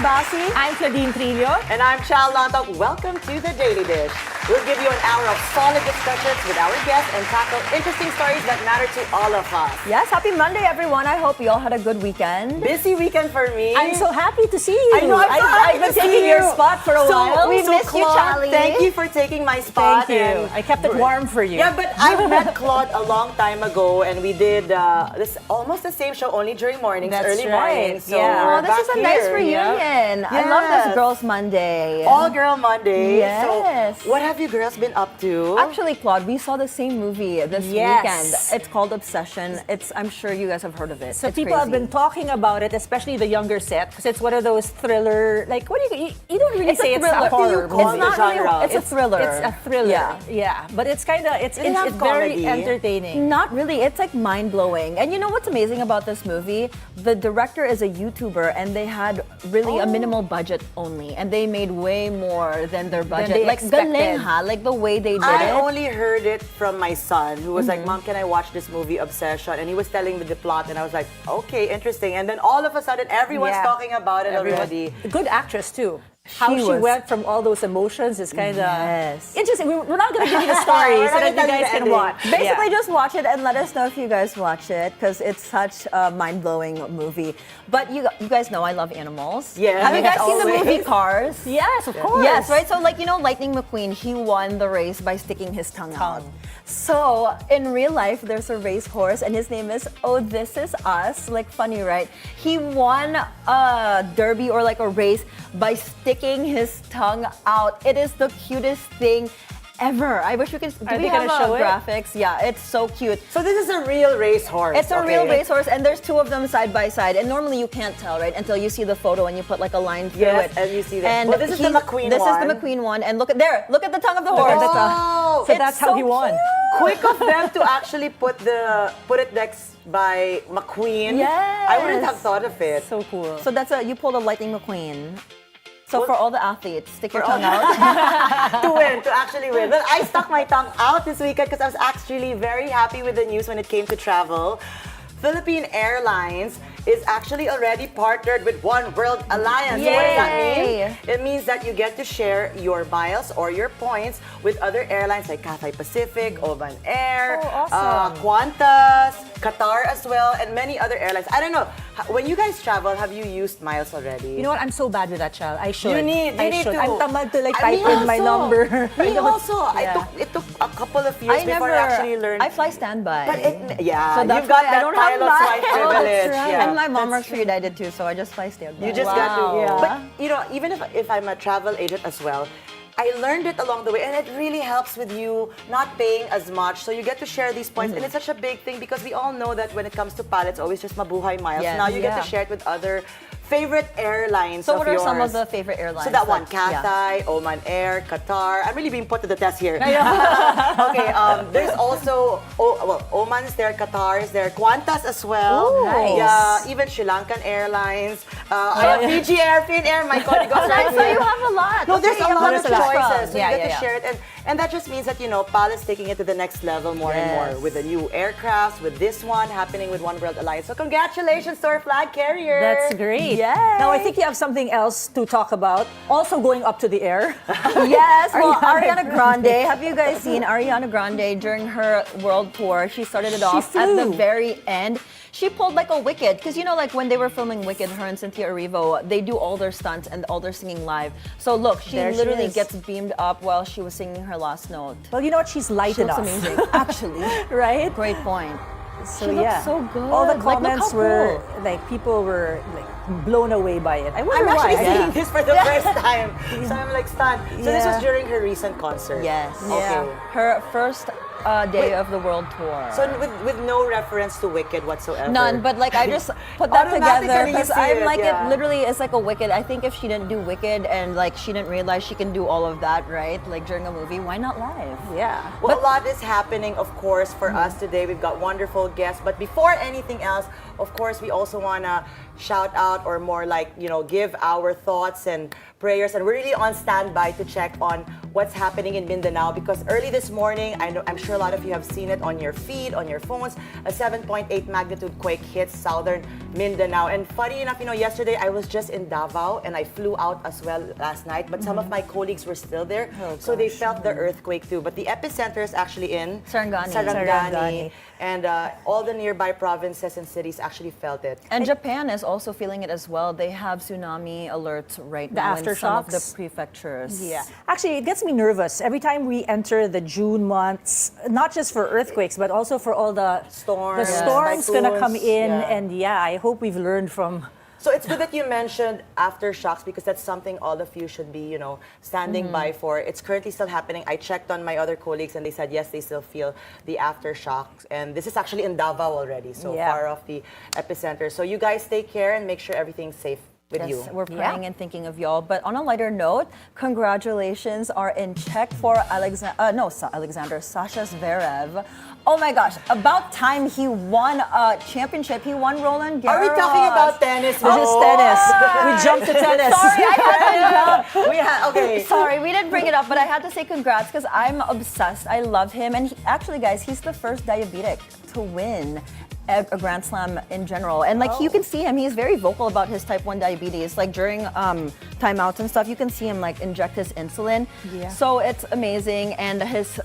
Tuzon-Basi. I'm Claudine Trillo. And I'm Chal Lontoc. Welcome to The Daily Dish. We'll give you an hour of solid discussions with our guests and tackle interesting stories that matter to all of us. Yes, happy Monday, everyone. I hope you all had a good weekend. Busy weekend for me. I'm so happy to see you. I know, I've been taking your spot for a while. We missed you, Claude, Charlie. thank you for taking my spot. Thank you. I kept it warm for you. Yeah, but I met Claude a long time ago, and we did this almost the same show, only during mornings, That's early right. mornings. So Yeah. we're Oh, this is back a nice here. reunion. I love Yes. this Girls Monday. All Girl Monday. Yes. So what have you girls been up to? Actually, Claude, we saw the same movie this Yes. weekend. It's called Obsession. I'm sure you guys have heard of it. So It's people have crazy. been talking about it, especially the younger set, because it's one of those thriller, like, what do you don't really It's a say it's thriller. a horror What do you call movie. the It's not really. genre? It's a thriller. It's a thriller. Yeah. But it's kind of, it's have very comedy. entertaining. Not really. It's like mind-blowing. And you know what's amazing about this movie? The director is a YouTuber and they had really a minimal budget only. And they made way more than their budget. they Like expected. galing ha, like the way they did I it. only heard it from my son, who was like, "Mom, can I watch this movie Obsession?" And he was telling me the plot, and I was like, "Okay, interesting." And then all of a sudden, everyone's Yeah. talking about it already. Good actress, too. How she was- went from all those emotions is kind of Yes. interesting. We're not going to give you the story We're so not that you gonna tell you guys the can ending. watch. Basically, Yeah. just watch it and let us know if you guys watch it because it's such a mind-blowing movie. But you guys know I love animals. Yes, Have you guys seen the always. movie Cars? Yes, of course. Yes, right? So like, you know, Lightning McQueen, he won the race by sticking his tongue out. So in real life, there's a racehorse and his name is Oh This Is Us. Like funny, right? He won a derby or like a race by sticking his tongue out. It is the cutest thing ever. I wish we could. Do Are we they have gonna show it? graphics? Yeah, it's so cute. So this is a real racehorse. It's a real okay? racehorse, and there's two of them side by side. And normally you can't tell, right, until you see the photo and you put like a line through Yes, it. and you see that. Well, this is the McQueen This one. is the McQueen one, and look at there. Look at the tongue of the horse. at the Oh, So It's that's how he won. cute. quick of them to actually put it next by McQueen. Yes. I wouldn't have thought of it. So cool. So you pulled a Lightning McQueen. So Well, for all the athletes, stick your for all- tongue out. To actually win. Well, I stuck my tongue out this weekend because I was actually very happy with the news when it came to travel. Philippine Airlines is actually already partnered with One World Alliance. So what does that Yay! mean? It means that you get to share your miles or your points with other airlines like Cathay Pacific, Oman Air, Oh, awesome. Qantas, Qatar as well, and many other airlines. I don't know. When you guys travel, have you used miles already? You know what? I'm so bad with that, Chal. I should. You need should. to. I'm tamad to like Me type in my also. number. Me also. Yeah. It took a couple of years before I actually learned. I fly standby. But So that's you've got why I that don't have pilot's mine. wife Oh, that's privilege. right. Yeah. And my mom works for United too, so I just fly standby. You just got to. Wow. But you know, even if I'm a travel agent as well, I learned it along the way, and it really helps with you not paying as much. So you get to share these points, and it's such a big thing because we all know that when it comes to pilots, always just mabuhay miles. Yes. Now you get Yeah. to share it with other favorite airlines. So of what are some of yours. the favorite airlines? So that one, yeah. Cathay, Oman Air, Qatar. I'm really being put to the test here. Okay, there's also, Oman is there, Qatar is there, Qantas as well. Ooh, nice. Yeah, even Sri Lankan Airlines. Fiji Air, Finn Air, my God, it goes right So you here. have a lot. No, there's Okay, a lot of to choose from. choices. So Yeah, you get yeah, to share it. And that just means that, you know, PAL is taking it to the next level more and Yes. more with the new aircrafts, with this one happening with One World Alliance. So congratulations to our flag carrier. That's great. Yay. Now I think you have something else to talk about. Also going up to the air. Yes, well, Ariana Ariana Grande. Have you guys seen Ariana Grande during her world tour? She started it off at the flew. very end. She pulled like a Wicked, because you know, like when they were filming Wicked, her and Cynthia Erivo, they do all their stunts and all their singing live. So look, she There she literally is. gets beamed up while she was singing her last note. Well, you know what? She's She lighted looks up. amazing, actually. Right? Great point. So She looks yeah. so good. All the Like, look comments how were cool. like people were like blown away by it. I wonder I'm why. actually seeing this for the first time. So I'm like stunned. So this Yeah. was during her recent concert. Yes. Okay. Her first day of the world tour. So with no reference to Wicked whatsoever. None, but like I just put that together Automatically you because see I'm it, like yeah. it literally is like a Wicked. I think if she didn't do Wicked and like she didn't realize she can do all of that, right? Like during a movie, why not live? Yeah. Well, a lot is happening, of course, for us today. We've got wonderful guests. But before anything else, of course, we also want to shout out or more like, you know, give our thoughts and prayers. And we're really on standby to check on what's happening in Mindanao because early this morning, I'm sure a lot of you have seen it on your feed, on your phones, a 7.8 magnitude quake hits southern Mindanao. And funny enough, yesterday I was just in Davao and I flew out as well last night, but some of my colleagues were still there, so they felt the earthquake too. But the epicenter is actually in Sarangani. And all the nearby provinces and cities actually felt it. And Japan is also feeling it as well. They have tsunami alerts right now in some of the aftershocks? prefectures. Yeah. Actually, it gets me nervous every time we enter the June months, not just for earthquakes, but also for all the Storms, storms going to come typhoons, in. yeah. And yeah, I hope we've learned from... So it's good that you mentioned aftershocks because that's something all of you should be, standing by for. It's currently still happening. I checked on my other colleagues and they said, yes, they still feel the aftershocks. And this is actually in Davao already, so far off the epicenter. So you guys take care and make sure everything's safe with you. We're praying and thinking of y'all. But on a lighter note, congratulations are in check for Sasha Zverev. Oh my gosh, about time he won a championship. He won Roland Garros. Are we talking about tennis? This is tennis. We jumped to tennis. Sorry, I had to jump. Okay. Sorry, we didn't bring it up, but I had to say congrats because I'm obsessed. I love him. And actually, guys, he's the first diabetic to win a Grand Slam in general. And you can see him, he's very vocal about his type 1 diabetes. Like during timeouts and stuff, you can see him inject his insulin. Yeah. So it's amazing. And his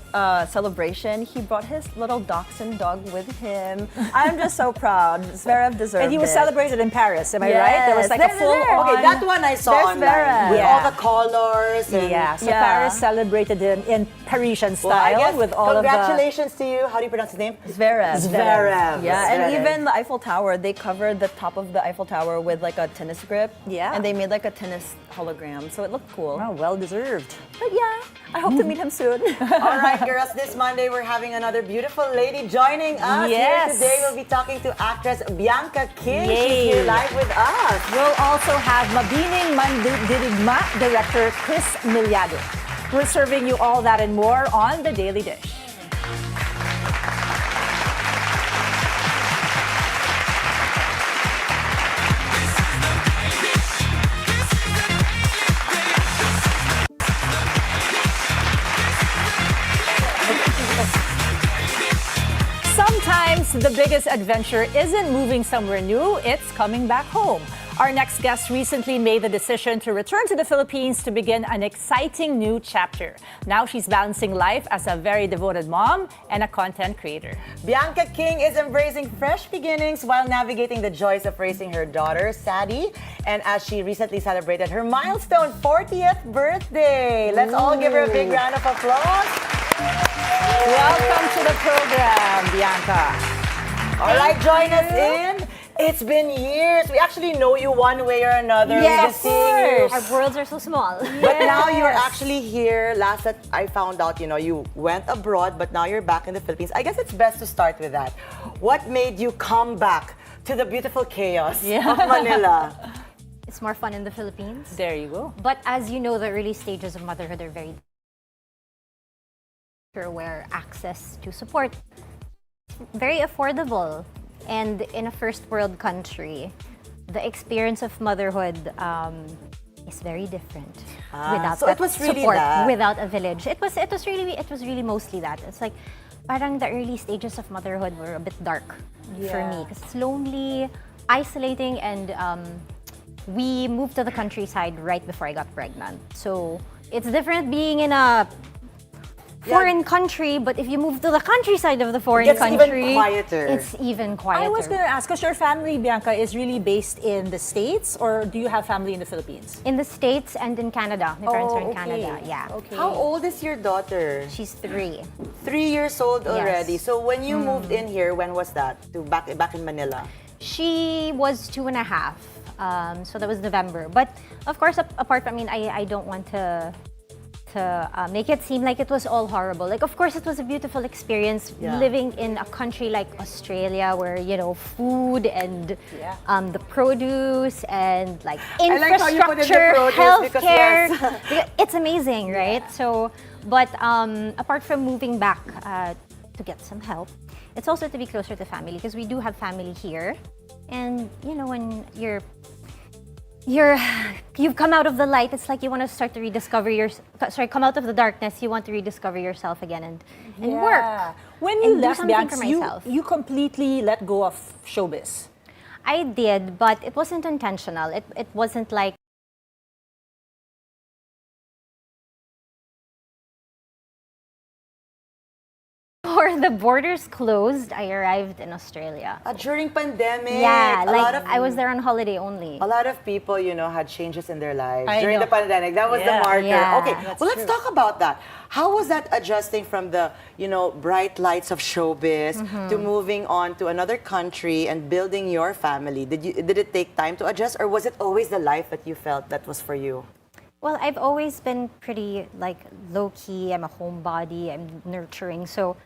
celebration, he brought his little dachshund dog with him. I'm just so proud. Zverev deserved it. And he was celebrated in Paris, am I Yes, right? There was a full on... Okay, that one I saw There's online. Zverev. With Yeah. all the colors. And So Paris celebrated him in Parisian Well, I style guess with all of the... congratulations to you. How do you pronounce his name? Zverev. Zverev. Yeah, and Zverev. even the Eiffel Tower, they covered the top of the Eiffel Tower with a tennis grip. Yeah. And they made a tennis hologram, so it looked cool. Oh, well deserved. But yeah, I hope to meet him soon. All right, girls, this Monday we're having another beautiful lady joining us. Yes. Here today we'll be talking to actress Bianca King. Yay. She's here live with us. We'll also have Mabinining Mandirigma Director Chris Millado. We're serving you all that and more on The Daily Dish. Sometimes the biggest adventure isn't moving somewhere new, it's coming back home. Our next guest recently made the decision to return to the Philippines to begin an exciting new chapter. Now she's balancing life as a very devoted mom and a content creator. Bianca King is embracing fresh beginnings while navigating the joys of raising her daughter, Sadie. And as she recently celebrated her milestone 40th birthday. Let's all give her a big round of applause. Welcome to the program, Bianca. All right, join us in. It's been years. We actually know you one way or another. Yes, We've been seeing you. Our worlds are so small. But now you're actually here. Last that I found out, you went abroad, but now you're back in the Philippines. I guess it's best to start with that. What made you come back to the beautiful chaos of Manila? It's more fun in the Philippines. There you go. But as you know, the early stages of motherhood are very where access to support is very affordable. And in a first world country, the experience of motherhood is very different without so that it was really support, that. without a village. It was really mostly that. It's like parang the early stages of motherhood were a bit dark for me because it's lonely, isolating, and we moved to the countryside right before I got pregnant. So it's different being in a foreign country, but if you move to the countryside of the foreign country, even quieter. It's even quieter. I was going to ask, because your family, Bianca, is really based in the States, or do you have family in the Philippines? In the States and in Canada. My parents are in okay. Canada, yeah. Okay. How old is your daughter? She's 3. 3 years old already. Yes. So when you moved in here, when was that? To back in Manila? She was 2.5. So that was November. But of course, apart from, I don't want to make it seem like it was all horrible. Like, of course, it was a beautiful experience living in a country like Australia where, food and the produce and like infrastructure, healthcare, it's amazing, right? So, but apart from moving back to get some help, it's also to be closer to family because we do have family here. And, when you've come out of the light, it's like you want to start to rediscover come out of the darkness, you want to rediscover yourself again and work. When you and do left something Bianca, for myself. you completely let go of showbiz. I did, but it wasn't intentional. It wasn't like before the borders closed, I arrived in Australia. During pandemic, Yeah, a lot like of I was there on holiday only. a lot of people, had changes in their lives I during know. the pandemic. That was the Yeah. marker. Yeah, Okay, that's well, let's true. talk about that. How was that adjusting from the, bright lights of showbiz to moving on to another country and building your family? Did it take time to adjust, or was it always the life that you felt that was for you? Well, I've always been pretty like low key. I'm a homebody. I'm nurturing. So,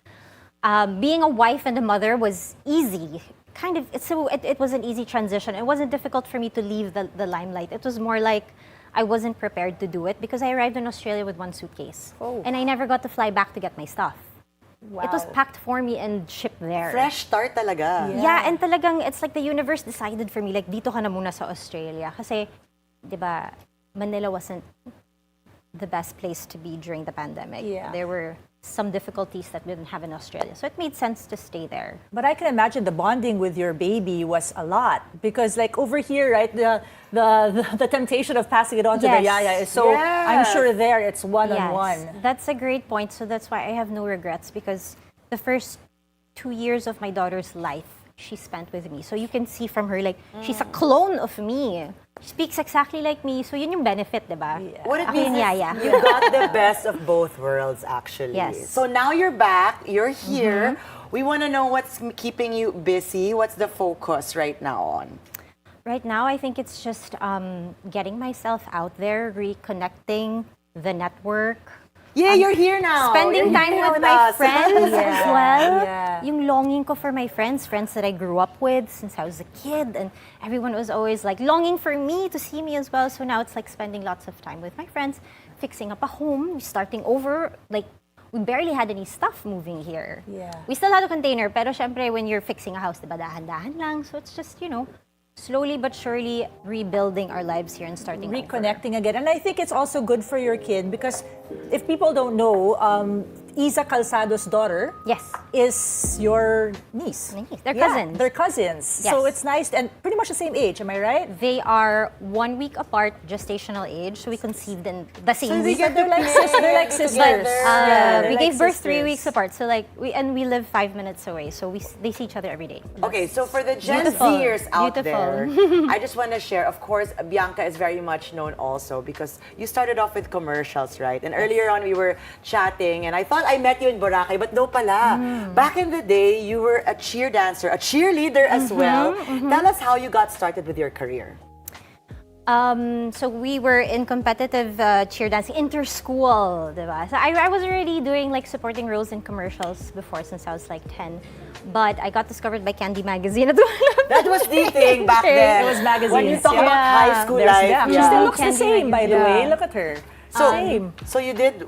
being a wife and a mother was easy. Kind of. It was an easy transition. It wasn't difficult for me to leave the limelight. It was more like I wasn't prepared to do it because I arrived in Australia with one suitcase, and I never got to fly back to get my stuff. Wow. It was packed for me and shipped there. Fresh start talaga. Yeah, and talagang it's like the universe decided for me, like dito ka na muna sa Australia. Kasi, di ba, Manila wasn't the best place to be during the pandemic. Yeah. There were some difficulties that we didn't have in Australia. So it made sense to stay there. But I can imagine the bonding with your baby was a lot because, like over here, right, the temptation of passing it on to the Yes. yaya is so. I'm sure there it's one-on-one. That's a great point. So that's why I have no regrets because the first 2 years of my daughter's life, she spent with me. So you can see from her, like, she's a clone of me. She speaks exactly like me. So yun yung benefit, diba? Yeah. What it Ako means yung is yaya. you got the best of both worlds, actually. Yes. So now you're back, you're here. We want to know what's keeping you busy. What's the focus right now on? Right now, I think it's just getting myself out there, reconnecting the network. Yeah, you're here now. Spending You're time here with my us. friends as well. Yeah. Yung longing ko for my friends that I grew up with since I was a kid. And everyone was always like longing for me to see me as well. So now it's like spending lots of time with my friends, fixing up a home, starting over. Like, we barely had any stuff moving here. Yeah. We still had a container, pero syempre when you're fixing a house, diba, dahan-dahan lang. So it's just, slowly but surely rebuilding our lives here and starting over. Reconnecting again. And I think it's also good for your kid because if people don't know, Isa Calzado's daughter Yes. is your niece. They're Yeah, cousins. they're cousins. Yes. So it's nice and pretty much the same age, am I right? They are 1 week apart, gestational age, so we conceived in the same So week. they get They're like they're like sisters. together. They're We like gave birth 3 sisters. weeks apart, so like we live 5 minutes away, so they see each other every day. Okay, so for the Gen Beautiful. Zers out Beautiful. there, I just want to share, of course, Bianca is very much known also because you started off with commercials, right? And earlier on, we were chatting, and I thought I met you in Boracay, but no pala. Back in the day, you were a cheer dancer, a cheerleader as well. Tell us how you got started with your career. So we were in competitive cheer dancing, inter-school, diba? So I was already doing like supporting roles in commercials before since I was like 10. But I got discovered by Candy Magazine at one of That was the thing back then. It was magazines. When you talk Yeah. about high school There's life. them. She yeah. still looks the Candy same, by the Magazine. way. Yeah. Look at her. So, Same. so you did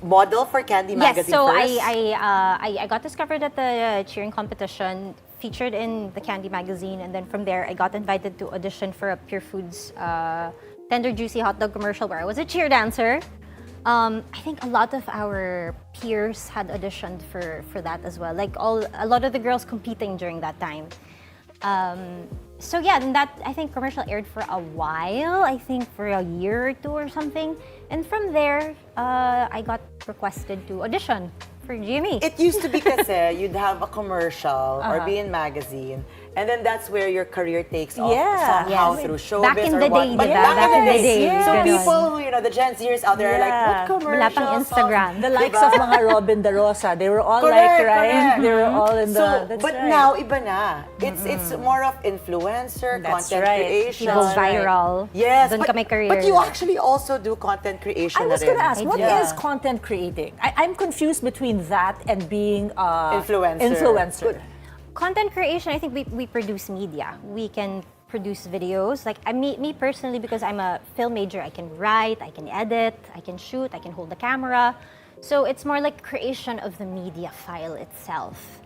model for Candy Magazine Yes, so first? I got discovered at the cheering competition, featured in the Candy Magazine, and then from there I got invited to audition for a Pure Foods Tender Juicy Hot Dog commercial where I was a cheer dancer. I think a lot of our peers had auditioned for that as well. Like a lot of the girls competing during that time. So yeah, and that I think commercial aired for a while. I think for a year or two or something. And from there, I got requested to audition for GME. It used to be kasi you'd have a commercial or be in magazine, and then that's where your career takes off Yeah. somehow Yes. through showbiz Back in or the what. day, But diba? back in the day. So Ganon. people who, the Gen Zers out there are like, Yeah. what commercials? Wala pang Instagram. The likes of mga Robin De Rosa, they were all Correct, like, right? correct. They were all in the. So, That's but right. now, iba na. It's more of influencer, That's content right. creation. Go viral. Yes, Doon ka may career. but you actually also do content creation I was na rin. going to ask, what I do. is content creating? I'm confused between that and being Influencer. influencer. Good. Content creation, I think we produce media. We can produce videos. Like me personally, because I'm a film major, I can write, I can edit, I can shoot, I can hold the camera. So it's more like creation of the media file itself.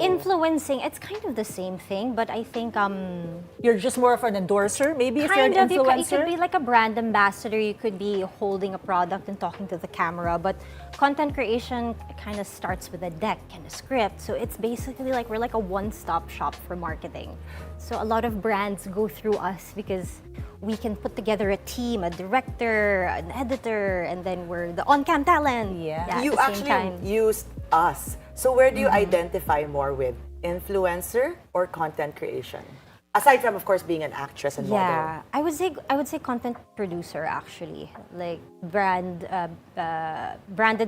Influencing, it's kind of the same thing, but I think You're just more of an endorser, maybe, if you're an kind of, you influencer? could be like a brand ambassador, you could be holding a product and talking to the camera, but content creation kind of starts with a deck and a script. So it's basically like we're like a one-stop shop for marketing. So a lot of brands go through us because we can put together a team, a director, an editor, and then we're the on-cam talent. Yeah. at You the same actually time. used us. So where do you identify more with? Influencer or content creation? Aside from, of course, being an actress and model. Yeah, I would say content producer actually, like branded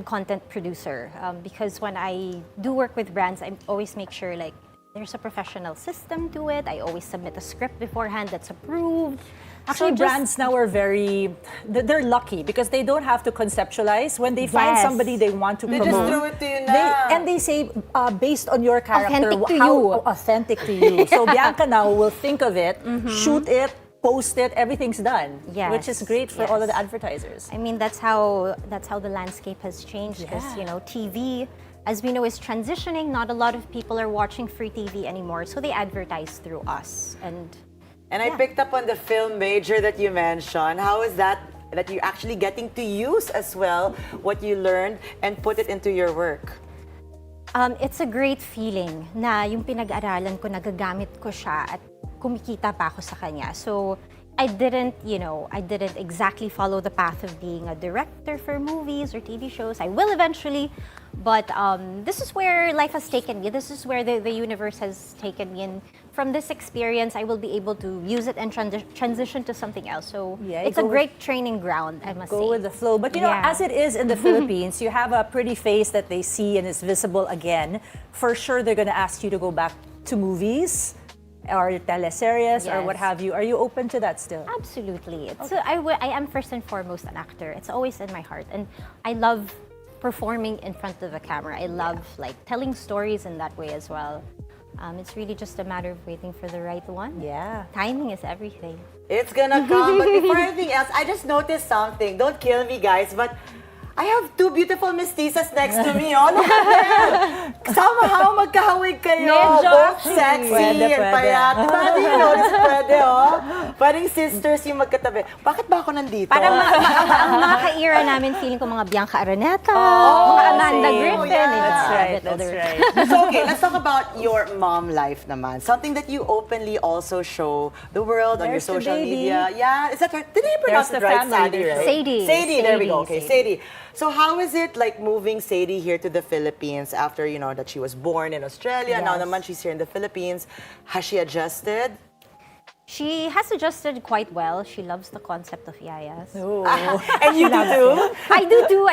content producer. Because when I do work with brands, I always make sure like there's a professional system to it. I always submit a script beforehand that's approved. Actually, So just- brands now are they're lucky because they don't have to conceptualize. When they find Yes. somebody they want to They promote, just threw it to you now. and they say, based on your character, Authentic to how you. authentic to you. So Bianca now will think of it, shoot it, post it, everything's done. Yes, Which is great for all of yes. the advertisers. I mean, that's how the landscape has changed because Yeah. TV, as we know, is transitioning. Not a lot of people are watching free TV anymore, so they advertise through us. And I picked up on the film major that you mentioned. How is that you're actually getting to use as well what you learned and put it into your work? It's a great feeling na yung pinag-aralan ko, nagagamit ko siya at kumikita pa ako sa kanya. So, I didn't exactly follow the path of being a director for movies or TV shows. I will eventually, but this is where life has taken me. This is where the universe has taken me. And from this experience, I will be able to use it and transition to something else. So Yeah, it's a go with- great training ground, I must say. Go with the flow. But you know, Yeah. as it is in the Philippines, you have a pretty face that they see and is visible again. For sure, they're going to ask you to go back to movies or teleseries or Yes. what have you. Are you open to that still? Absolutely. I am first and foremost an actor. It's always in my heart. And I love performing in front of a camera. I love like telling stories in that way as well. It's really just a matter of waiting for the right one. Yeah. Timing is everything. It's gonna come. But before anything else, I just noticed something. Don't kill me, guys, but I have two beautiful mestizas next to me. Oh, look at them. Somehow magkahawig kayo. Medyo. Both sexy Pwede, and pwede. payat. Paano yun? No? Pwede, oh. Parang sisters yung magkatabi. Bakit ba ako nandito? Parang ang mga ka-era namin, feeling ko mga Bianca Araneta, mga Amanda same. Griffin. Oh, yeah. It's That's a right. bit That's older. right. So, okay, let's talk about your mom life naman. Something that you openly also show the world on your There's the social baby. media. Yeah, is that right? Did I pronounce There's it the right? family. Sadie, right? Sadie. Sadie, there we go. Okay, Sadie. Sadie. So how is it like moving Sadie here to the Philippines after, you know, that she was born in Australia, now Yes. naman she's here in the Philippines. Has she adjusted? She has adjusted quite well. She loves the concept of yayas. And you do too? I do too,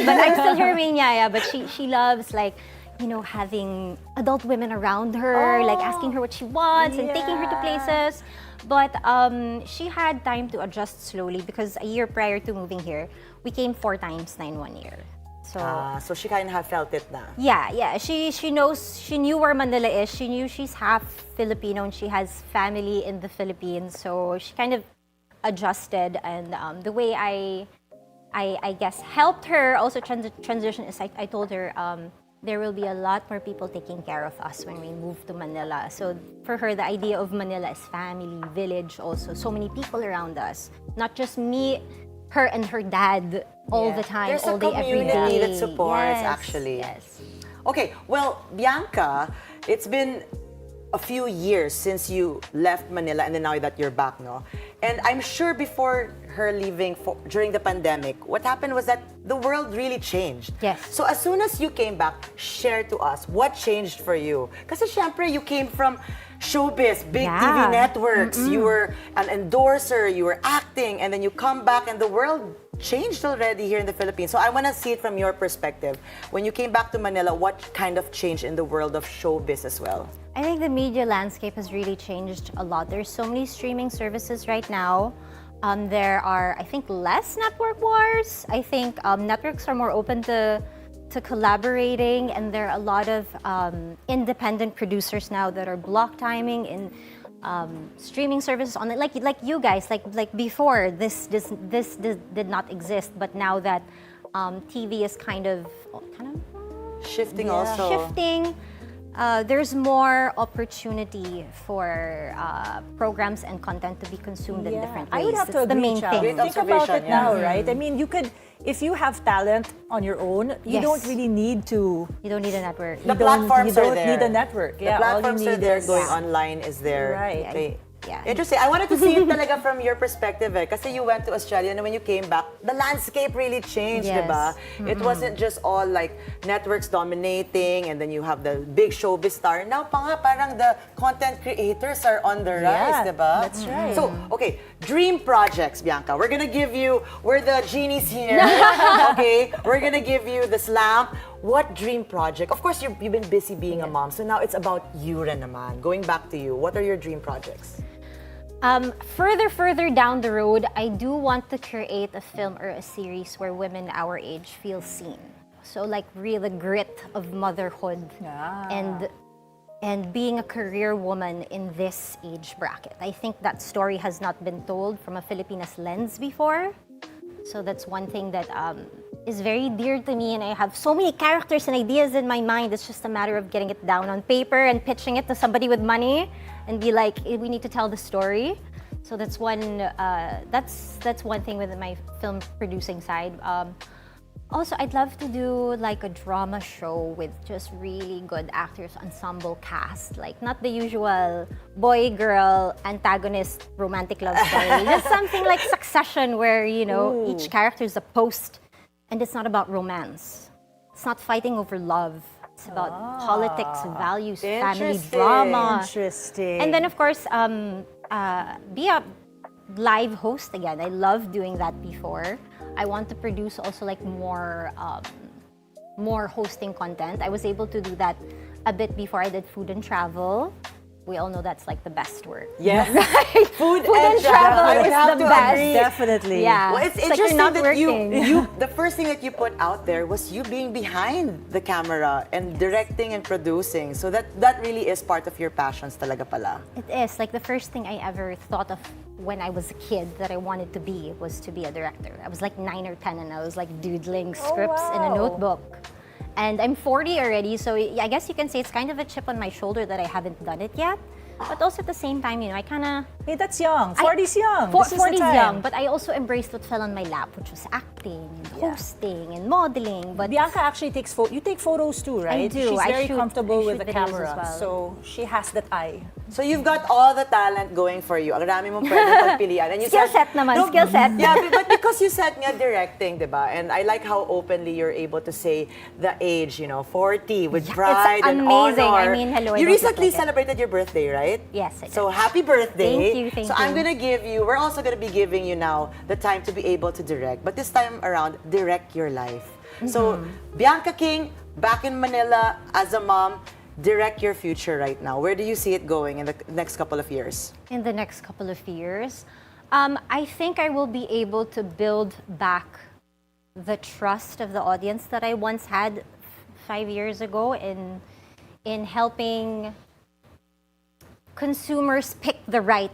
but I'm still her main yaya. But she loves like, you know, having adult women around her, like asking her what she wants and taking her to places. But she had time to adjust slowly because a year prior to moving here, we came 4 times na in 1 year. So So she kind of have felt it na. yeah. She knew where Manila is. She knew she's half Filipino and she has family in the Philippines. So she kind of adjusted, and the way I guess helped her also transition is I told her there will be a lot more people taking care of us when we move to Manila. So for her, the idea of Manila is family, village also. So many people around us, not just me, her and her dad all the time, There's all a day, every community day. that supports, Yes, actually. Yes. Okay, well, Bianca, it's been a few years since you left Manila and then now that you're back, no? And I'm sure before her leaving during the pandemic, what happened was that the world really changed. Yes. So as soon as you came back, share to us what changed for you. Kasi syempre, you came from showbiz, big Yeah. TV networks, you were an endorser, you were acting, and then you come back and the world changed already here in the Philippines. So I want to see it from your perspective. When you came back to Manila, what kind of change in the world of showbiz as well? I think the media landscape has really changed a lot. There's so many streaming services right now. There are, I think, less network wars. I think networks are more open to collaborating, and there are a lot of independent producers now that are block timing in streaming services on it. Like you guys, like before this did not exist, but now that TV is kind of Shifting also. shifting. there's more opportunity for programs and content to be consumed in different ways. I would have to It's the agree, main Chal. thing. Think about it Observation, now, yeah. right? I mean, you could, if you have talent on your own, you Yes. don't really need to. You don't need a network. The platforms you are don't there. need a network. The Yeah, all you platforms are need there. is- Going online is there. Right. Okay. Yeah. Interesting. I wanted to see it talaga from your perspective kasi you went to Australia and when you came back, the landscape really changed, Yes. diba? It wasn't just all like networks dominating and then you have the big showbiz star. Now pa nga, parang the content creators are on the rise, Yeah, diba? that's right. So, okay, dream projects, Bianca. We're the genies here. Okay? We're gonna give you the slam. What dream project? Of course, you've been busy being a mom, so now it's about you rin naman. Going back to you, what are your dream projects? Further down the road, I do want to create a film or a series where women our age feel seen. So like real the grit of motherhood and being a career woman in this age bracket. I think that story has not been told from a Filipinas lens before. So that's one thing that is very dear to me, and I have so many characters and ideas in my mind. It's just a matter of getting it down on paper and pitching it to somebody with money and be like, we need to tell the story. So that's one thing with my film producing side. Also, I'd love to do like a drama show with just really good actors, ensemble cast. Like not the usual boy-girl antagonist romantic love story. Just something like Succession where, each character is a post and it's not about romance. It's not fighting over love. It's about politics, values, family Interesting. drama. Interesting. And then of course, be a live host again. I love doing that before. I want to produce also like more hosting content. I was able to do that a bit before I did food and travel. We all know that's like the best work. Yes. Food Food and and travel I would is have the to best. agree. Definitely. Yeah. Well, it's like interesting you're not that working. you the first thing that you put out there was you being behind the camera and directing and producing. So that really is part of your passions talaga pala. It is. Like the first thing I ever thought of when I was a kid that I wanted to be was to be a director. I was like 9 or 10 and I was like doodling scripts in a wow. notebook. And I'm 40 already, so I guess you can say it's kind of a chip on my shoulder that I haven't done it yet. But also at the same time, I kind of... Hey, that's young. 40's young. 40's young, but I also embraced what fell on my lap, which was acting and hosting and modeling. But Bianca actually takes you take photos too, right? do. She's I very shoot- comfortable I with shoot the videos camera, as well. so she has that eye. So you've got all the talent going for you. Ang dami mong pwedeng pagpilian. And you skill said- set naman, skill set. Yeah, but because you said nga directing, diba? And I like how openly you're able to say the age, 40 with pride and amazing. honor. I mean, hello, I You don't look recently like it. celebrated your birthday, right? Yes, I did. So happy birthday. Thank you, thank So I'm you. gonna give you, we're also gonna be giving you now the time to be able to direct. But this time around, direct your life. So Bianca King, back in Manila as a mom, direct your future right now. Where do you see it going in the next couple of years? in the next couple of years, I think I will be able to build back the trust of the audience that I once had 5 years ago in helping consumers pick the right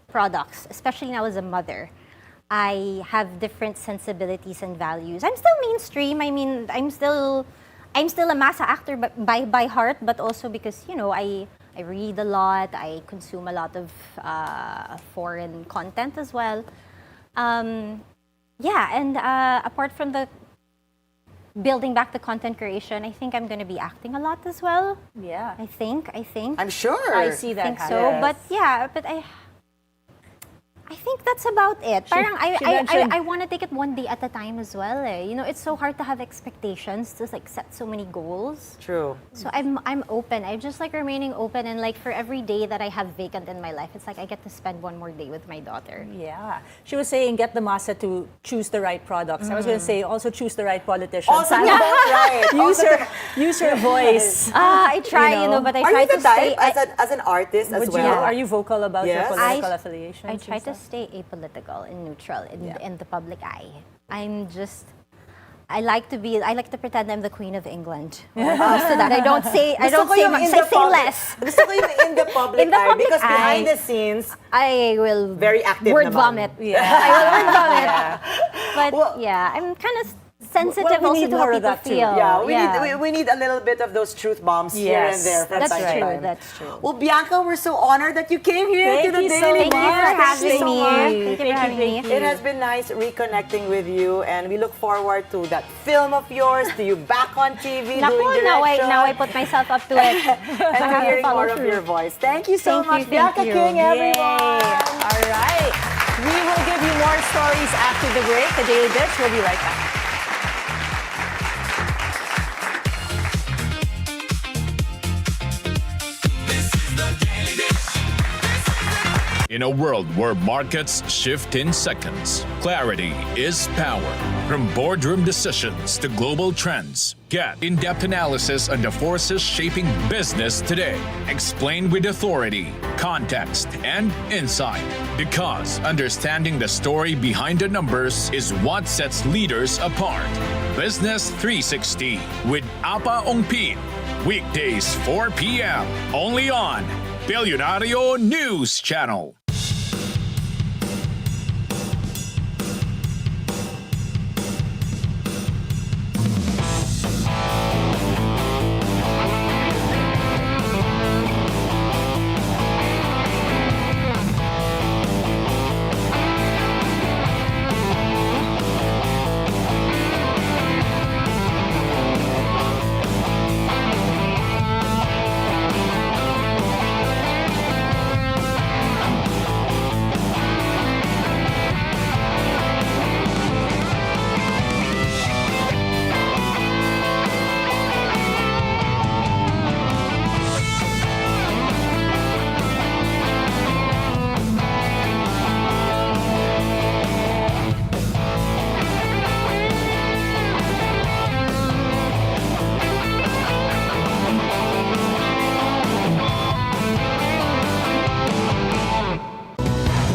products, especially now as a mother. I have different sensibilities and values. I'm still mainstream. I mean, I'm still a masa actor by heart, but also because, I read a lot, I consume a lot of foreign content as well. Apart from the building back the content creation, I think I'm going to be acting a lot as well. Yeah. I think. I'm sure. I see that. I think so. Yes. But I think that's about it. Parang she mentioned- I want to take it one day at a time as well. It's so hard to have expectations to like set so many goals. True. So I'm open. I just like remaining open, and like for every day that I have vacant in my life, it's like I get to spend one more day with my daughter. Yeah. She was saying get the masa to choose the right products. I was going to say also choose the right politician. Also, you both right. Use your voice. I try, You know. but I Are try you the to stay. type as an artist as Would you, well? are you vocal about your Yes. political affiliations? I and try to stuff? stay apolitical and neutral Yeah. in the public eye. I like to pretend I'm the Queen of England. So that I don't say Gusto ko yung much, in I the say public- less. Gusto ko yung in the public In the eye public because behind eye. the scenes, I will Very active word naman. vomit. Yeah. I will word vomit. But Well- yeah, I'm kind of sensitive Well, we also need to how more of people that too. feel. Yeah, we need a little bit of those truth bombs here and Yes, there from that's time to true, time. that's true. Well, Bianca, we're so honored that you came here to Thank the you so Daily much. Thank you for Dish. having me. Thank you for having me. It has been nice reconnecting with you, and we look forward to that film of yours, to you back on TV Naku, doing now direction. I put myself up to it. and to hearing Follow more of through. your voice. Thank you so Thank much, you, thank Bianca you. King, everyone. Yay. All right. We will give you more stories after the break. The Daily Dish. We'll be right back. In a world where markets shift in seconds, clarity is power. From boardroom decisions to global trends, get in-depth analysis on the forces shaping business today. Explained with authority, context, and insight. Because understanding the story behind the numbers is what sets leaders apart. Business 360 with Apa Ongpin. Weekdays 4 p.m. only on Bilyonaryo News Channel.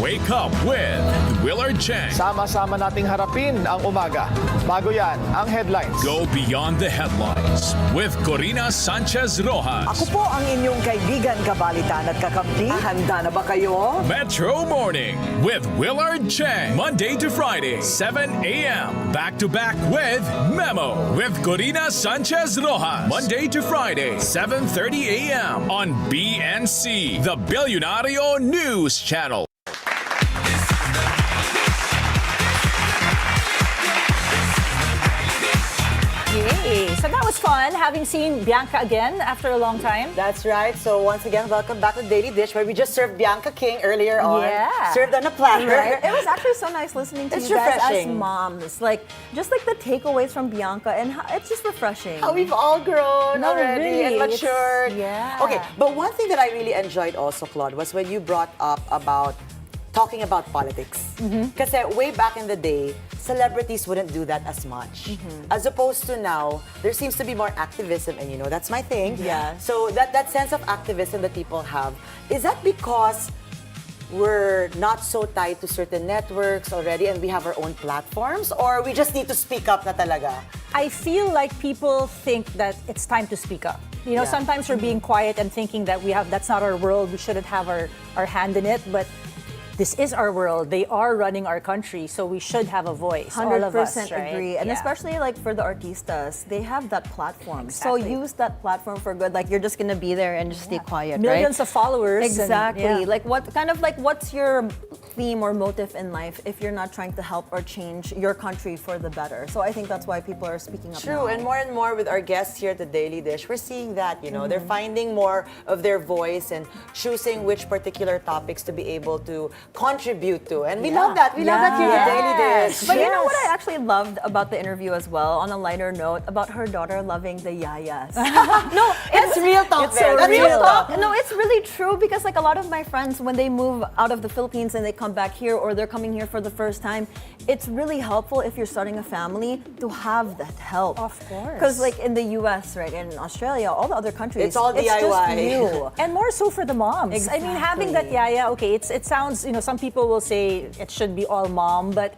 Wake up with Willard Chang. Sama-sama nating harapin ang umaga. Bago yan, ang headlines. Go beyond the headlines with Corina Sanchez Rojas. Ako po ang inyong kaibigan, kabalitan at kakampi. Handa na ba kayo? Metro Morning with Willard Chang. Monday to Friday, 7 a.m. Back to back with Memo with Corina Sanchez Rojas. Monday to Friday, 7:30 a.m. on BNC, the Bilyonaryo News Channel. Yay. So that was fun having seen Bianca again after a long time. That's right. So once again, welcome back to Daily Dish, where we just served Bianca King earlier on. Yeah. Served on a platter. Right? It was actually so nice listening to It's you guys as refreshing. moms. Like, just like the takeaways from Bianca, and it's just refreshing. How we've all grown No, already and really, it's- matured. yeah. Okay, but one thing that I really enjoyed also, Claude, was when you brought up about talking about politics. Kasi way back in the day, celebrities wouldn't do that as much. As opposed to now, there seems to be more activism, and you know, that's my thing. Yeah. So that sense of activism that people have, is that because we're not so tied to certain networks already and we have our own platforms, or we just need to speak up na talaga? I feel like people think that it's time to speak up. You know, Yeah. sometimes we're being quiet and thinking that that's not our world, we shouldn't have our hand in it, but this is our world. They are running our country, so we should have a voice. All of us, 100% right? agree. And Yeah. especially like for the artistas, they have that platform. So Exactly. use that platform for good. Like, you're just gonna be there and just stay quiet, Millions right? of followers. and- Exactly. yeah. Like, what's your theme or motive in life if you're not trying to help or change your country for the better? So I think that's why people are speaking up True, now. and more with our guests here at the Daily Dish, we're seeing that, you know, they're finding more of their voice and choosing which particular topics to be able to contribute to. And we love that. We love that here at the Daily Dish. But you know what I actually loved about the interview as well, on a lighter note, about her daughter loving the yayas. No, It's real talk it's there. so That's real real talk. talk. No, it's really true, because like a lot of my friends, when they move out of the Philippines and they come back here, or they're coming here for the first time, it's really helpful if you're starting a family to have that help. Of course. Because like in the US, right, in Australia, all the other countries, It's all just DIY. you. And more so for the moms. I mean, having that Exactly. yaya, okay, it sounds, you know, some people will say it should be all mom, but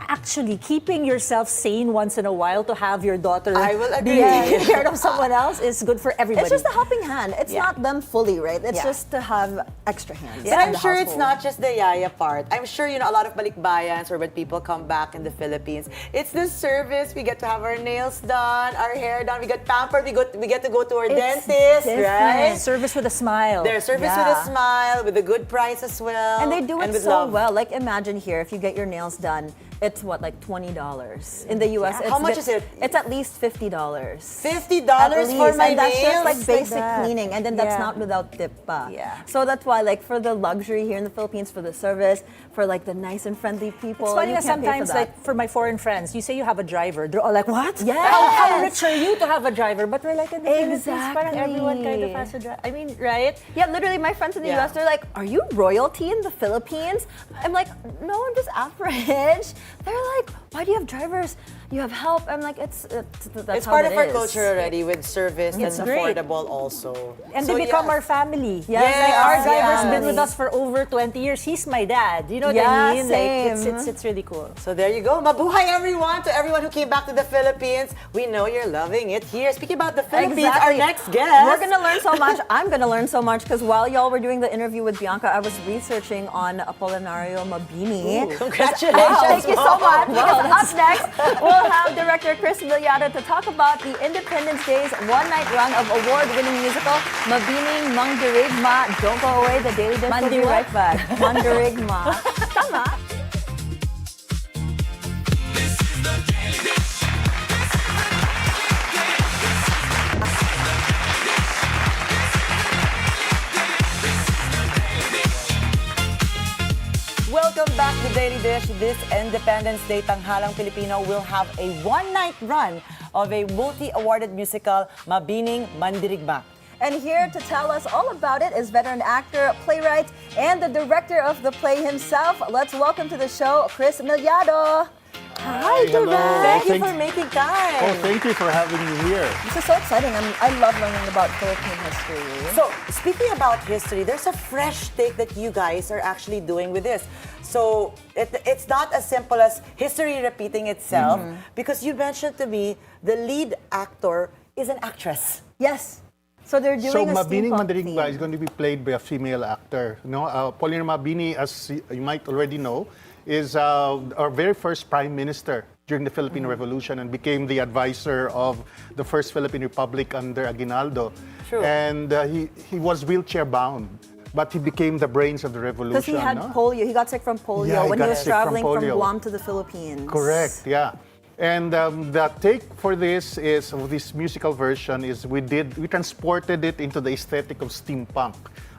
actually keeping yourself sane once in a while to have your daughter I will agree. be taken care of someone else is good for everybody. It's just a helping hand. It's Yeah. not them fully, right? It's Yeah. just to have extra hands. But in I'm the sure it's household. not just the yaya part. I'm sure, a lot of balikbayans or when people come back in the Philippines, it's the service. We get to have our nails done, our hair done. We get pampered. We get to go to our It's dentist, different. right? Service with a smile. Their service with a smile, with a good price as well. And they do it with so love. well. Like imagine here, if you get your nails done, it's what, like $20. In the US, How much is it? It's at least $50. $50 for my and that's just nails? like basic that. cleaning, and then that's Yeah. not without tip pa. Yeah. So that's why, like, for the luxury here in the Philippines, for the service, for like the nice and friendly people, It's funny you that can't pay for sometimes, that. like, for my foreign friends, you say you have a driver. They're all like, what? Yes. How rich are you to have a driver? But we're like, in the Philippines, parang Exactly. everyone kind of has a driver. I mean, right? Yeah, literally, my friends in the Yeah. US, they're like, "Are you royalty in the Philippines?" I'm like, "No, I'm just average." They're like, "Why do you have drivers? You have help." I'm like, "That's It's how part it of our is." culture already with service It's and great. affordable also. And So, they become yes. our family. Yes, Like, our yes, driver's yes. been with us for over 20 years. He's my dad. You know what Yeah, I mean? Like, same. it's really cool. So there you go. Mabuhay everyone. To everyone who came back to the Philippines, we know you're loving it here. Speaking about the Philippines, our Exactly. next guest. We're gonna learn so much. I'm gonna learn so much because while y'all were doing the interview with Bianca, I was researching on Bilyonaryo Mabini. Ooh, congratulations. Thank you so much. Wow, Because up next, we'll have Director Chris Millado to talk about the Independence Day's one-night run of award-winning musical Mabinining Mandirigma. Don't go away. The Daily Dish will be Mandi what? right back. Mandirigma. Tama. Welcome back to Daily Dish. This Independence Day, Tanghalang Pilipino will have a one-night run of a multi-awarded musical, Mabinining Mandirigma. And here to tell us all about it is veteran actor, playwright, and the director of the play himself. Let's welcome to the show, Chris Millado. Hi, hello. Direct. Thank you Thank- for making time. Oh, thank you for having me here. This is so exciting. I love learning about Philippine history. So, speaking about history, there's a fresh take that you guys are actually doing with this. So, it's not as simple as history repeating itself, because you mentioned to me the lead actor is an actress. Yes. So they're doing So a Mabinining steampunk Mandirigma is theme. going to be played by a female actor. Paulina Mabini, as you might already know, is our very first prime minister during the Philippine Revolution and became the advisor of the first Philippine Republic under Aguinaldo. True. And he was wheelchair bound, but he became the brains of the revolution. Because he had no? polio. He got sick from polio Yeah, he when he got was sick from traveling from polio. Guam to the Philippines. Correct, yeah. And the take for this is, of this musical version, is we transported it into the aesthetic of steampunk.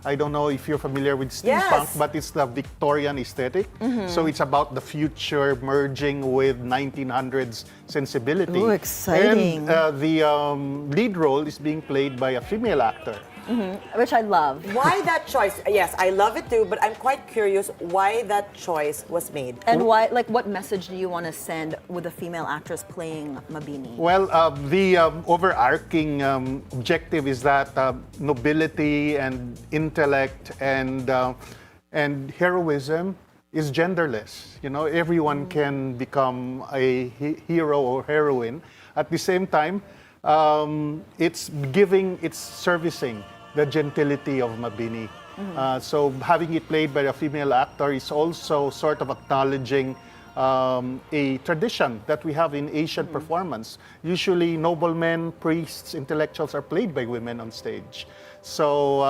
I don't know if you're familiar with steampunk, Yes. but it's the Victorian aesthetic. So it's about the future merging with 1900s sensibility. Ooh, exciting. And the lead role is being played by a female actor. Which I love. Why that choice? Yes, I love it too, but I'm quite curious why that choice was made. And why? Like, what message do you want to send with a female actress playing Mabini? Well, the overarching objective is that nobility and intellect and heroism is genderless. You know, everyone can become a hero or heroine. At the same time, it's servicing the gentility of Mabini. So having it played by a female actor is also sort of acknowledging a tradition that we have in Asian performance. Usually noblemen, priests, intellectuals are played by women on stage. So,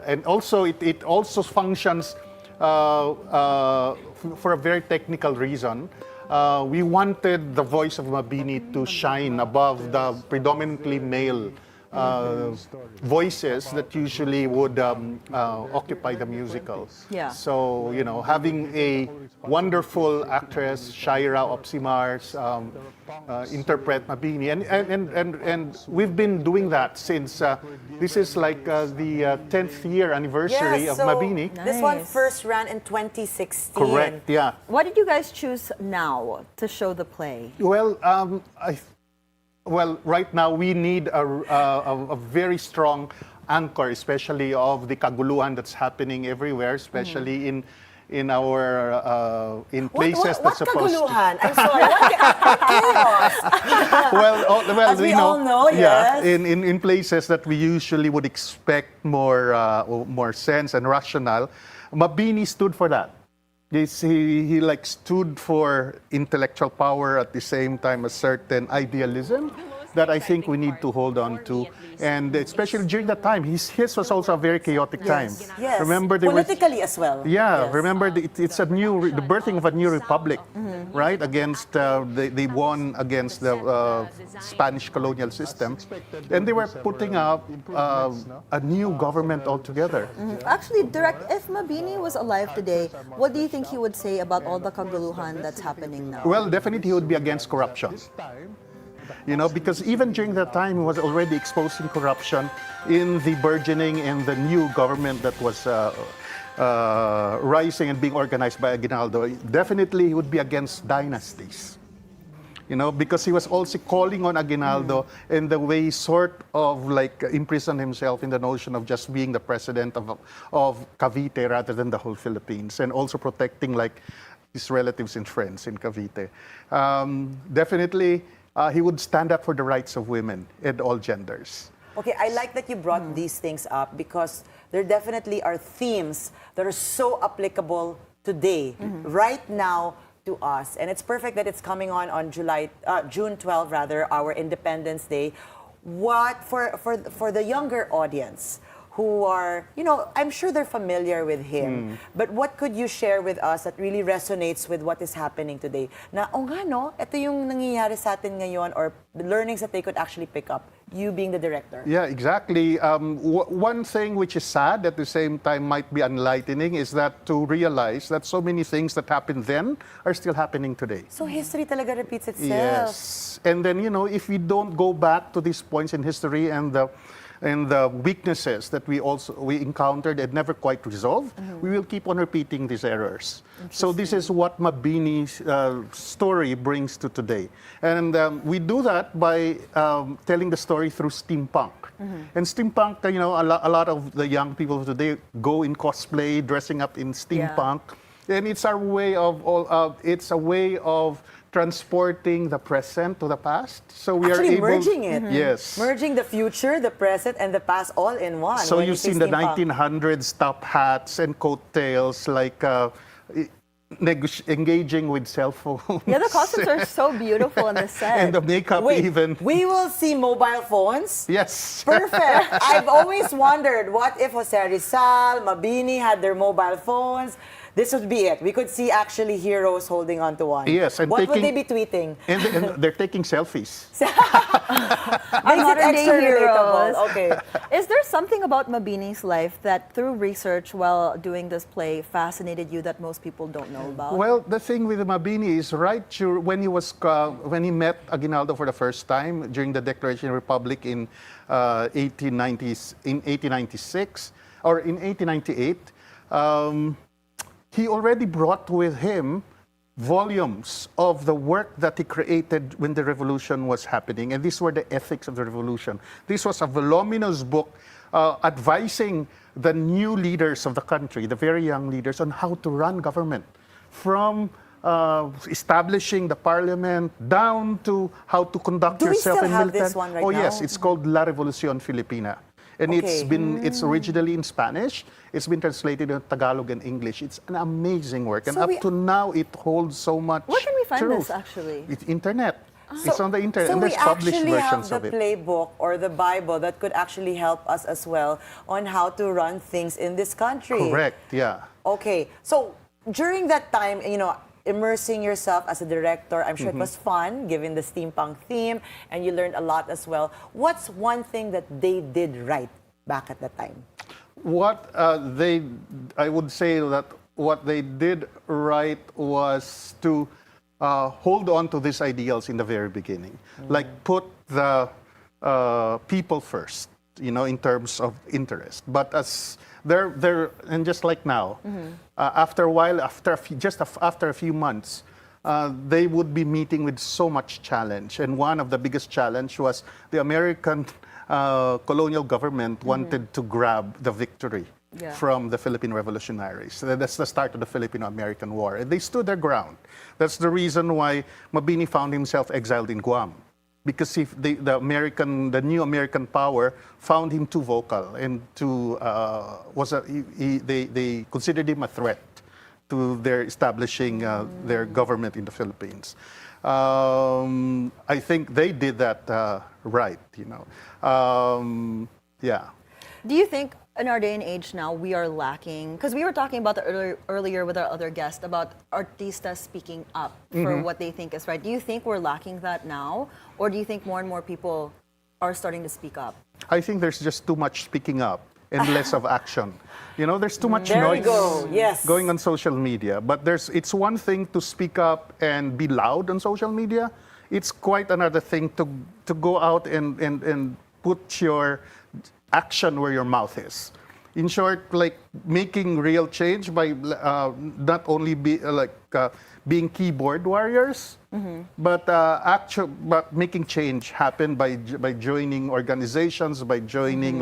and also it also functions for a very technical reason. We wanted the voice of Mabini to shine above the predominantly male voices that usually would occupy the musical. Yeah. So, you know, having a wonderful actress, Shaira Opsimars, interpret Mabini. And we've been doing that since this is like the 10th year anniversary of Mabini. This one Nice. first ran in 2016. Correct, yeah. Why did you guys choose now to show the play? Well, right now we need a very strong anchor, especially of the kaguluhan that's happening everywhere, especially in our in places what that's supposed to. kaguluhan? I'm sorry. What chaos? Well, As we all know, yes. Yeah, in places that we usually would expect more sense and rational, Mabini stood for that. He like stood for intellectual power at the same time a certain idealism that I think we need to hold on to, and especially during that time, his was also a very chaotic time. Yes. Remember, politically as well. Yeah, Yes. remember it's the birthing of a new republic, right? Against they won against the Spanish colonial system, and they were putting up a new government altogether. Actually, Direct, if Mabini was alive today, what do you think he would say about all the kaguluhan that's happening now? Well, definitely he would be against corruption. You know, because even during that time, he was already exposing corruption in the burgeoning and the new government that was rising and being organized by Aguinaldo. Definitely, he would be against dynasties. You know, because he was also calling on Aguinaldo in the way he sort of like imprisoned himself in the notion of just being the president of Cavite rather than the whole Philippines, and also protecting like his relatives and friends in Cavite. Definitely, he would stand up for the rights of women and all genders. Okay, I like that you brought these things up because there definitely are themes that are so applicable today, right now, to us. And it's perfect that it's coming on June 12, rather, our Independence Day. What, for the younger audience, who are, you know, I'm sure they're familiar with him. But what could you share with us that really resonates with what is happening today? Na, nga no, ito yung nangyayari sa atin ngayon, or the learnings that they could actually pick up, you being the director. Yeah, exactly. One thing which is sad at the same time might be enlightening is that to realize that so many things that happened then are still happening today. So history talaga repeats itself. Yes. And then, you know, if we don't go back to these points in history and the weaknesses that we encountered and never quite resolved, we will keep on repeating these errors. So this is what Mabini's story brings to today. And we do that by telling the story through steampunk. And steampunk, you know, a lot of the young people today go in cosplay, dressing up in steampunk. And it's our way of, it's a way of transporting the present to the past. So we Actually are able, merging it. Yes. Merging the future, the present, and the past all in one. So when you've say seen the steampunk. 1900s top hats and coattails, like engaging with cell phones. Yeah, the costumes are so beautiful on the set. And the makeup Wait, even. we will see mobile phones? Yes. Perfect. I've always wondered, what if Jose Rizal, Mabini had their mobile phones? This would be it. We could see actually heroes holding on to one. Yes, and what would they taking- be tweeting? And they're taking selfies. Our Makes it modern day extra heroes. relatable. Okay. Is there something about Mabini's life that, through research while doing this play, fascinated you that most people don't know about? Well, the thing with Mabini is when he met Aguinaldo for the first time during the Declaration of Republic in 1896 or in 1898. He already brought with him volumes of the work that he created when the revolution was happening. And these were the ethics of the revolution. This was a voluminous book advising the new leaders of the country, the very young leaders, on how to run government. From establishing the parliament down to how to conduct Do we yourself still in have military. this one right oh now? yes, it's called La Revolución Filipina. And Okay. it's originally in Spanish. It's been translated in Tagalog and English. It's an amazing work. And So up we- to now, it holds so much Where can we find truth. this, actually? It's internet. It's on the internet. So and we there's published actually have versions the of it. playbook or the Bible that could actually help us as well on how to run things in this country. Correct, yeah. Okay, so during that time, you know, immersing yourself as a director, I'm sure it was fun, given the steampunk theme, and you learned a lot as well. What's one thing that they did right back at that time? I would say that what they did right was to hold on to these ideals in the very beginning. Like put the people first, you know, in terms of interest. But as they're and just like now, after a while, after a few months, they would be meeting with so much challenge. And one of the biggest challenge was the American colonial government wanted to grab the victory Yeah. from the Philippine revolutionaries. That's the start of the Filipino-American War. And they stood their ground. That's the reason why Mabini found himself exiled in Guam. Because the new American power found him too vocal and they considered him a threat to their establishing their government in the Philippines. I think they did that right, yeah. Do you think in our day and age now we are lacking, because we were talking about that earlier with our other guest about artistas speaking up for what they think is right. Do you think we're lacking that now, or do you think more and more people are starting to speak up? I think there's just too much speaking up and less of action. There's too much There we noise go. Yes. going on social media. But it's one thing to speak up and be loud on social media. It's quite another thing to go out and put your action where your mouth is. In short, like making real change by not only being keyboard warriors, but making change happen by joining organizations, by joining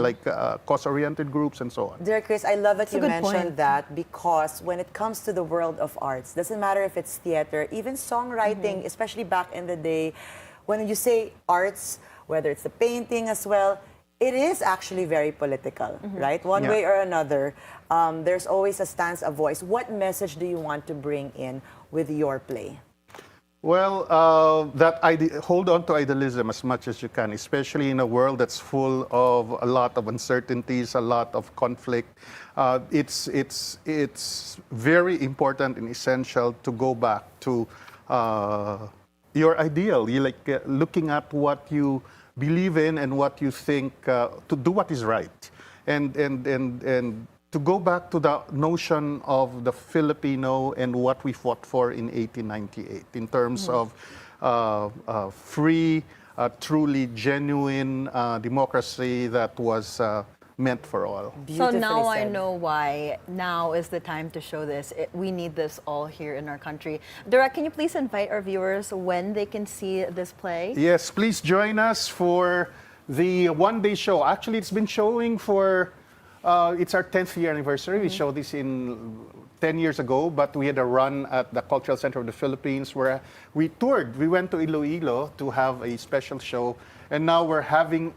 cause-oriented groups and so on. Dear Chris, I love that you good mentioned point. that, because when it comes to the world of arts, doesn't matter if it's theater, even songwriting, especially back in the day, when you say arts, whether it's the painting as well, it is actually very political, right? One Yeah. way or another, there's always a stance, a voice. What message do you want to bring in with your play? Well, hold on to idealism as much as you can, especially in a world that's full of a lot of uncertainties, a lot of conflict. It's very important and essential to go back to your ideal. You looking at what you believe in and what you think, to do what is right, and to go back to the notion of the Filipino and what we fought for in 1898 in terms of free, truly genuine democracy that was meant for all. So Beautifully now I said. know why now is the time to show this. We need this all here in our country. Direct, can you please invite our viewers when they can see this play? Yes, please join us for the one-day show. Actually, it's been showing for, it's our 10th year anniversary. We showed this in 10 years ago, but we had a run at the Cultural Center of the Philippines where we toured. We went to Iloilo to have a special show, and now we're having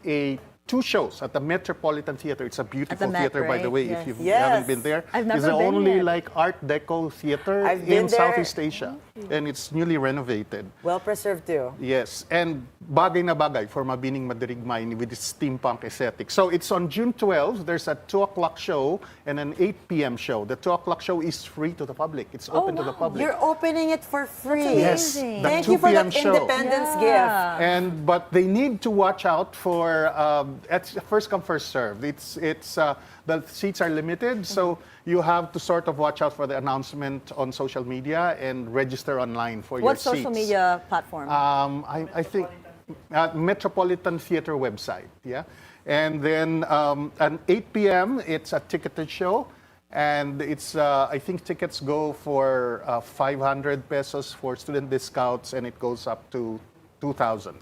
two shows at the Metropolitan Theater. It's a beautiful Met, theater, by the right? way, Yes. if you Yes. haven't been there. I've never It's the been only yet. Art Deco theater I've been in there. Southeast Asia, and it's newly renovated. Well preserved too. Yes, and bagay na bagay for Mabinining Mandirigma with its steampunk aesthetic. So it's on June 12. There's a 2 o'clock show and an 8 p.m. show. The 2 o'clock show is free to the public. It's open to the public. You're opening it for free. Yes, amazing. the Thank 2 you for p.m. that show. independence gift. But they need to watch out for it's first come first served. The seats are limited, so you have to sort of watch out for the announcement on social media and register online for your What seats. social media platform? I think Metropolitan Theater website, yeah. And then at 8 p.m. it's a ticketed show, and it's I think tickets go for 500 pesos for student discounts, and it goes up to 2,000.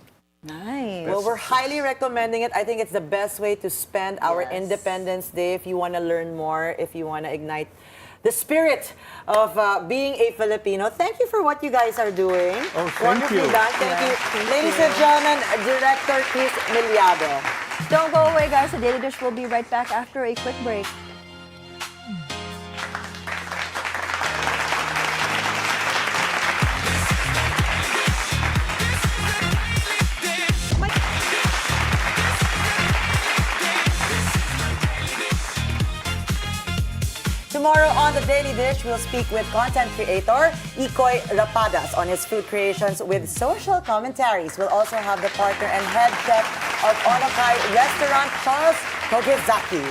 Nice. Well, we're highly recommending it. I think it's the best way to spend our Independence Day if you want to learn more, if you want to ignite the spirit of being a Filipino. Thank you for what you guys are doing. Oh, thank Wonderfully you. done. Thank you. Ladies and gentlemen, Director Chris Millado. Don't go away, guys. The Daily Dish will be right back after a quick break. Tomorrow on The Daily Dish, we'll speak with content creator Ikoy Rapadas on his food creations with social commentaries. We'll also have the partner and head chef of Onokai Restaurant, Charles Togezaki.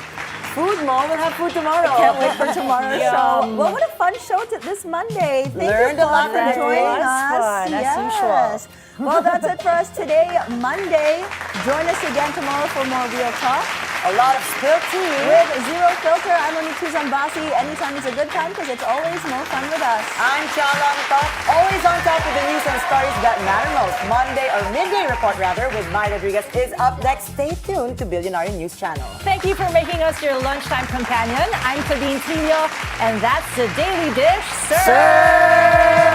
Food, Mom. We'll have food tomorrow. Can't wait for tomorrow's show. Yum. Well, what a fun show this Monday. Thank Learned you, a lot Paul, for from joining it. us. Fun, as usual. Well, that's it for us today, Monday. Join us again tomorrow for more Real Talk. A lot of spilled tea. With zero filter, I'm Monique Tuzon-Basi. Anytime is a good time because it's always more fun with us. I'm Chal Lontoc, always on top of the news and stories that matter most. Monday or midday report rather with Mai Rodriguez is up next. Stay tuned to Bilyonaryo News Channel. Thank you for making us your lunchtime companion. I'm Claudine Trillo, and that's the Daily Dish, sir.